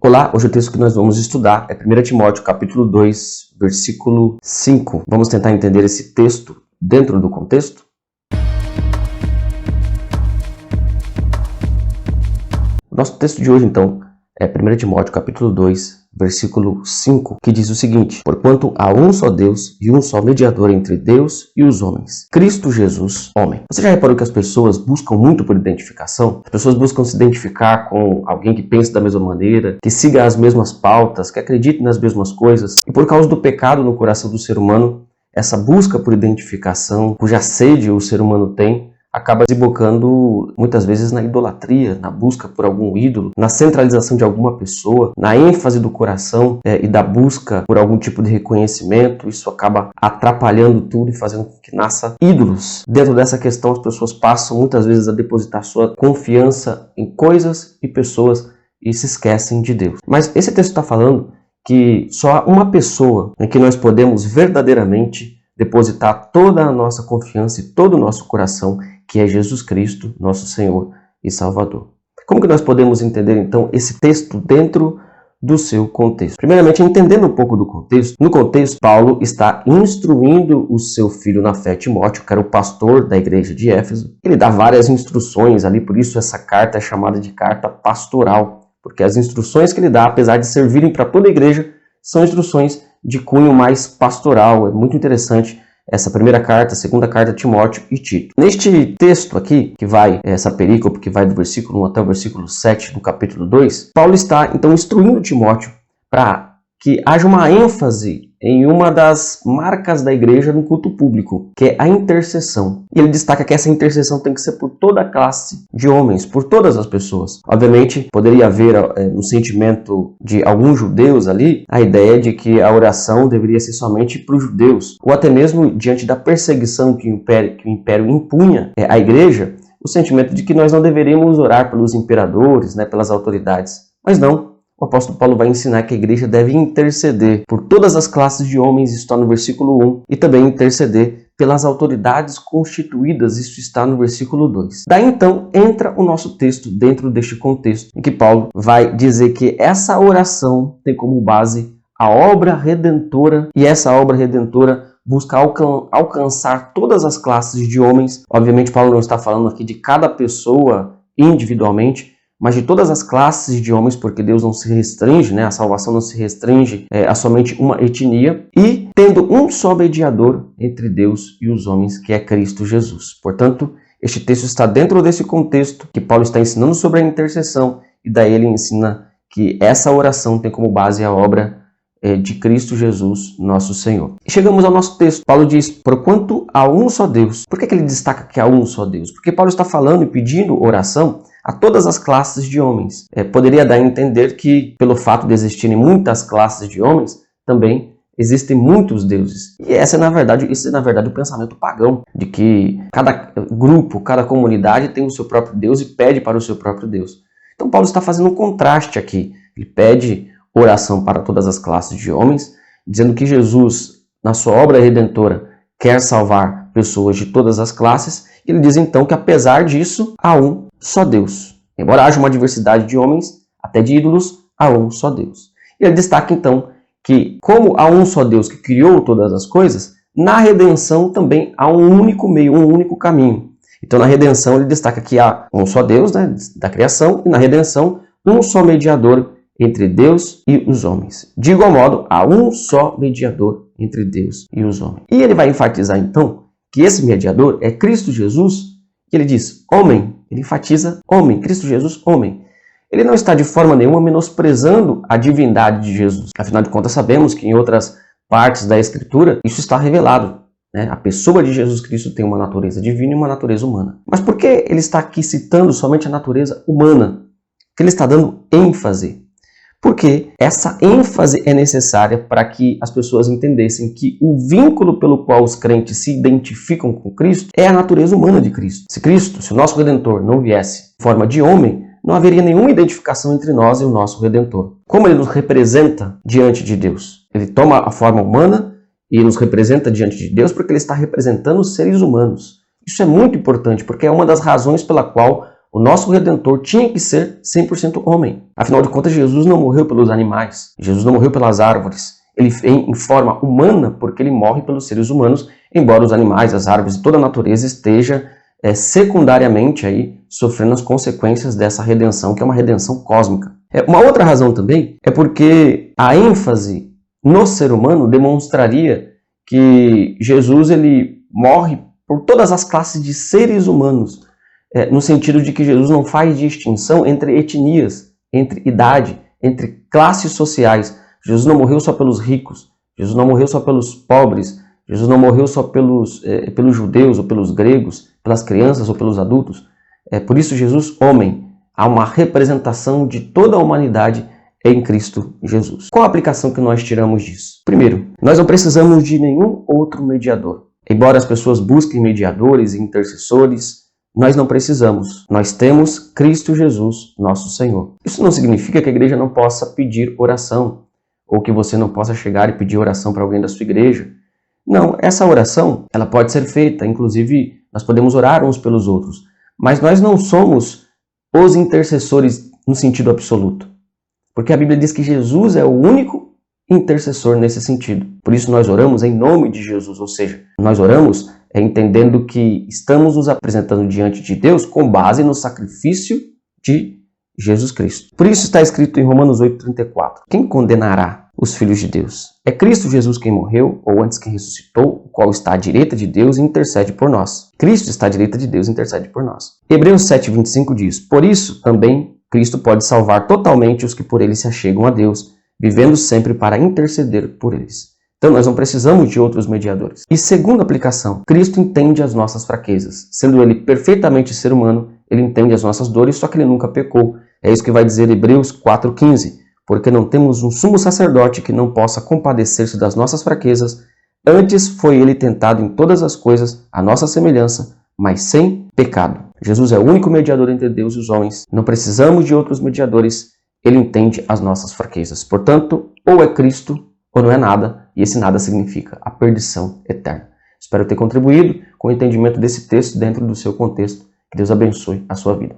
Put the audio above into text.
Olá, hoje o texto que nós vamos estudar é 1 Timóteo capítulo 2, versículo 5. Vamos tentar entender esse texto dentro do contexto? O nosso texto de hoje, então, é 1 Timóteo capítulo 2, versículo 5, que diz o seguinte: Porquanto há um só Deus e um só mediador entre Deus e os homens, Cristo Jesus, homem. Você já reparou que as pessoas buscam muito por identificação? As pessoas buscam se identificar com alguém que pense da mesma maneira, que siga as mesmas pautas, que acredite nas mesmas coisas. E por causa do pecado no coração do ser humano, essa busca por identificação, cuja sede o ser humano tem, acaba desembocando muitas vezes na idolatria, na busca por algum ídolo, na centralização de alguma pessoa, na ênfase do coração e da busca por algum tipo de reconhecimento. Isso acaba atrapalhando tudo e fazendo com que nasça ídolos. Dentro dessa questão, as pessoas passam muitas vezes a depositar sua confiança em coisas e pessoas e se esquecem de Deus. Mas esse texto está falando que só há uma pessoa em que nós podemos verdadeiramente depositar toda a nossa confiança e todo o nosso coração, que é Jesus Cristo, nosso Senhor e Salvador. Como que nós podemos entender, então, esse texto dentro do seu contexto? Primeiramente, entendendo um pouco do contexto. No contexto, Paulo está instruindo o seu filho na fé, Timóteo, que era o pastor da igreja de Éfeso. Ele dá várias instruções ali, por isso essa carta é chamada de carta pastoral, porque as instruções que ele dá, apesar de servirem para toda a igreja, são instruções de cunho mais pastoral. É muito interessante essa primeira carta, a segunda carta de Timóteo e Tito. Neste texto aqui, que vai, essa perícope que vai do versículo 1 até o versículo 7 do capítulo 2, Paulo está então instruindo Timóteo para que haja uma ênfase em uma das marcas da igreja no culto público, que é a intercessão. E ele destaca que essa intercessão tem que ser por toda a classe de homens, por todas as pessoas. Obviamente, poderia haver no sentimento de alguns judeus ali, a ideia de que a oração deveria ser somente para os judeus, ou até mesmo diante da perseguição que o império impunha à igreja, o sentimento de que nós não deveríamos orar pelos imperadores, pelas autoridades. Mas não. O apóstolo Paulo vai ensinar que a igreja deve interceder por todas as classes de homens, isso está no versículo 1, e também interceder pelas autoridades constituídas, isso está no versículo 2. Daí então entra o nosso texto dentro deste contexto, em que Paulo vai dizer que essa oração tem como base a obra redentora, e essa obra redentora busca alcançar todas as classes de homens. Obviamente Paulo não está falando aqui de cada pessoa individualmente, mas de todas as classes de homens, porque Deus não se restringe, a salvação não se restringe a somente uma etnia, e tendo um só mediador entre Deus e os homens, que é Cristo Jesus. Portanto, este texto está dentro desse contexto que Paulo está ensinando sobre a intercessão, e daí ele ensina que essa oração tem como base a obra de Cristo Jesus, nosso Senhor. E chegamos ao nosso texto. Paulo diz, porquanto há um só Deus. Por que ele destaca que há um só Deus? Porque Paulo está falando e pedindo oração a todas as classes de homens. Poderia dar a entender que, pelo fato de existirem muitas classes de homens, também existem muitos deuses. E esse é, na verdade, o pensamento pagão, de que cada grupo, cada comunidade tem o seu próprio Deus e pede para o seu próprio Deus. Então Paulo está fazendo um contraste aqui. Ele pede oração para todas as classes de homens, dizendo que Jesus, na sua obra redentora, quer salvar pessoas de todas as classes. Ele diz então que, apesar disso, há um só Deus. Embora haja uma diversidade de homens, até de ídolos, há um só Deus. E ele destaca então que, como há um só Deus que criou todas as coisas, na redenção também há um único meio, um único caminho. Então na redenção ele destaca que há um só Deus, da criação, e na redenção um só mediador entre Deus e os homens. De igual modo, há um só mediador entre Deus e os homens. E ele vai enfatizar então que esse mediador é Cristo Jesus, e ele diz homem. Ele enfatiza homem, Cristo Jesus, homem. Ele não está de forma nenhuma menosprezando a divindade de Jesus. Afinal de contas, sabemos que em outras partes da Escritura isso está revelado. A pessoa de Jesus Cristo tem uma natureza divina e uma natureza humana. Mas por que ele está aqui citando somente a natureza humana? Porque ele está dando ênfase. Porque essa ênfase é necessária para que as pessoas entendessem que o vínculo pelo qual os crentes se identificam com Cristo é a natureza humana de Cristo. Se o nosso Redentor não viesse em forma de homem, não haveria nenhuma identificação entre nós e o nosso Redentor. Como ele nos representa diante de Deus? Ele toma a forma humana e nos representa diante de Deus porque ele está representando os seres humanos. Isso é muito importante, porque é uma das razões pela qual O nosso Redentor tinha que ser 100% homem. Afinal de contas, Jesus não morreu pelos animais, Jesus não morreu pelas árvores. Ele vem em forma humana porque ele morre pelos seres humanos, embora os animais, as árvores e toda a natureza esteja secundariamente aí sofrendo as consequências dessa redenção, que é uma redenção cósmica. Uma outra razão também é porque a ênfase no ser humano demonstraria que Jesus ele morre por todas as classes de seres humanos, no sentido de que Jesus não faz distinção entre etnias, entre idade, entre classes sociais. Jesus não morreu só pelos ricos, Jesus não morreu só pelos pobres, Jesus não morreu só pelos judeus ou pelos gregos, pelas crianças ou pelos adultos. Por isso Jesus, homem, há uma representação de toda a humanidade em Cristo Jesus. Qual a aplicação que nós tiramos disso? Primeiro, nós não precisamos de nenhum outro mediador. Embora as pessoas busquem mediadores e intercessores, nós não precisamos. Nós temos Cristo Jesus, nosso Senhor. Isso não significa que a igreja não possa pedir oração, ou que você não possa chegar e pedir oração para alguém da sua igreja. Não, essa oração ela pode ser feita, inclusive nós podemos orar uns pelos outros, mas nós não somos os intercessores no sentido absoluto, porque a Bíblia diz que Jesus é o único intercessor nesse sentido. Por isso nós oramos em nome de Jesus, ou seja, nós oramos entendendo que estamos nos apresentando diante de Deus com base no sacrifício de Jesus Cristo. Por isso está escrito em Romanos 8,34. Quem condenará os filhos de Deus? É Cristo Jesus quem morreu, ou antes quem ressuscitou, o qual está à direita de Deus e intercede por nós. Cristo está à direita de Deus e intercede por nós. Hebreus 7,25 diz: por isso também Cristo pode salvar totalmente os que por ele se achegam a Deus, vivendo sempre para interceder por eles. Então nós não precisamos de outros mediadores. E segunda aplicação, Cristo entende as nossas fraquezas. Sendo ele perfeitamente ser humano, ele entende as nossas dores, só que ele nunca pecou. É isso que vai dizer Hebreus 4,15. Porque não temos um sumo sacerdote que não possa compadecer-se das nossas fraquezas, antes foi ele tentado em todas as coisas, à nossa semelhança, mas sem pecado. Jesus é o único mediador entre Deus e os homens. Não precisamos de outros mediadores. Ele entende as nossas fraquezas. Portanto, ou é Cristo ou não é nada, e esse nada significa a perdição eterna. Espero ter contribuído com o entendimento desse texto dentro do seu contexto. Que Deus abençoe a sua vida.